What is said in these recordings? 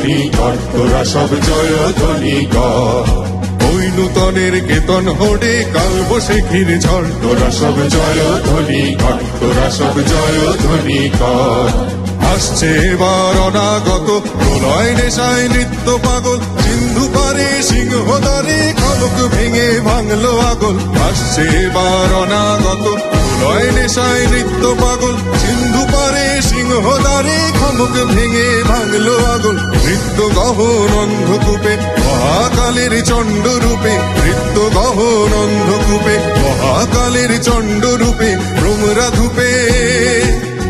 ধ্বনি কর, তোরা সব জয় ধ্বনি কর। ওই নূতনের কেতন হোড়ে কাল বৈশাখীর ঝড়, তোরা সব জয় ধ্বনি কর, তোরা সব জয় ধ্বনি কর। আসছে এবার অনাগত প্রলয় নেশায় নৃত্য পাগল, সিন্ধু পারে সিংহদ্বারে খলক ভেঙে ভাঙলো আগল। আসছে এবার অনাগত প্রলয় নেশায় নৃত্য পাগল, সিন্ধু পারে সিংহদ্বারে খলক ভেঙে ভাঙলো আগল। নৃত্য গহন অন্ধকূপে মহাকালের চণ্ড রূপে, নৃত্য গহন অন্ধকূপে মহাকালের চণ্ড রূপে, ভ্রমরা ধূপে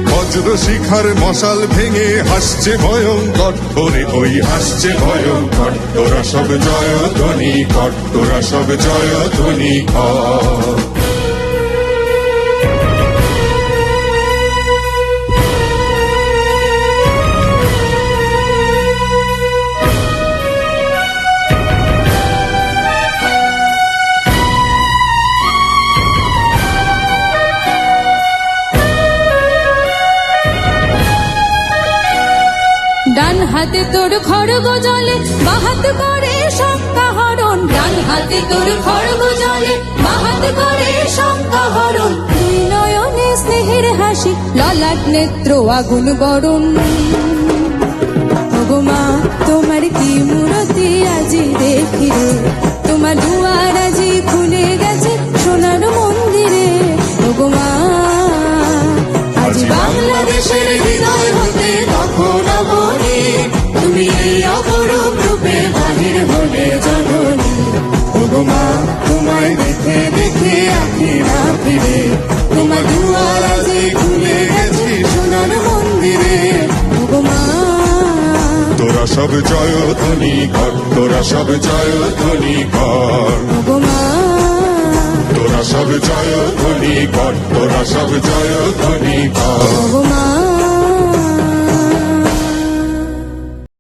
বজ্র শিখার মশাল ভেঙে হাসছে ভয়ঙ্কর, ওরে ওই হাসছে ভয়ঙ্কর। তোরা সব জয় ধ্বনি কর, তোরা সব জয় ধ্বনি কর। ডান হাতে তোর খড়গ জলে, বাহাত করে শঙ্কা হরণ। ডান হাতে তোর খড়গ জলে, বাহাত করে শঙ্কা হরণ। দুই নয়নে স্নেহের হাসি, ললাট নেত্র আগুন বরণ। ওগো মা তোমার কি মূরতি আজি দেখি রে, তোমার দুয়ার আজি খুলে গেছে সোনার মন্দিরে। ওগো মা আজ বাংলাদেশের হৃদয় হতে তখন বলি, তুমি এই অপরূপ রূপে বাহির হলে জননী। ওগো মা তোমায় দেখে দেখে আঁখি না ফিরে, তোমার দুয়ার আজি খুলে গেছে সোনার মন্দিরে। ওগো মা তোরা সব জয় ধ্বনি কর, তোরা সব জয় ধ্বনি কর। ওগো মা তোরা সব জয় ধ্বনি কর, তোরা সব জয় ধ্বনি কর। ওগো মা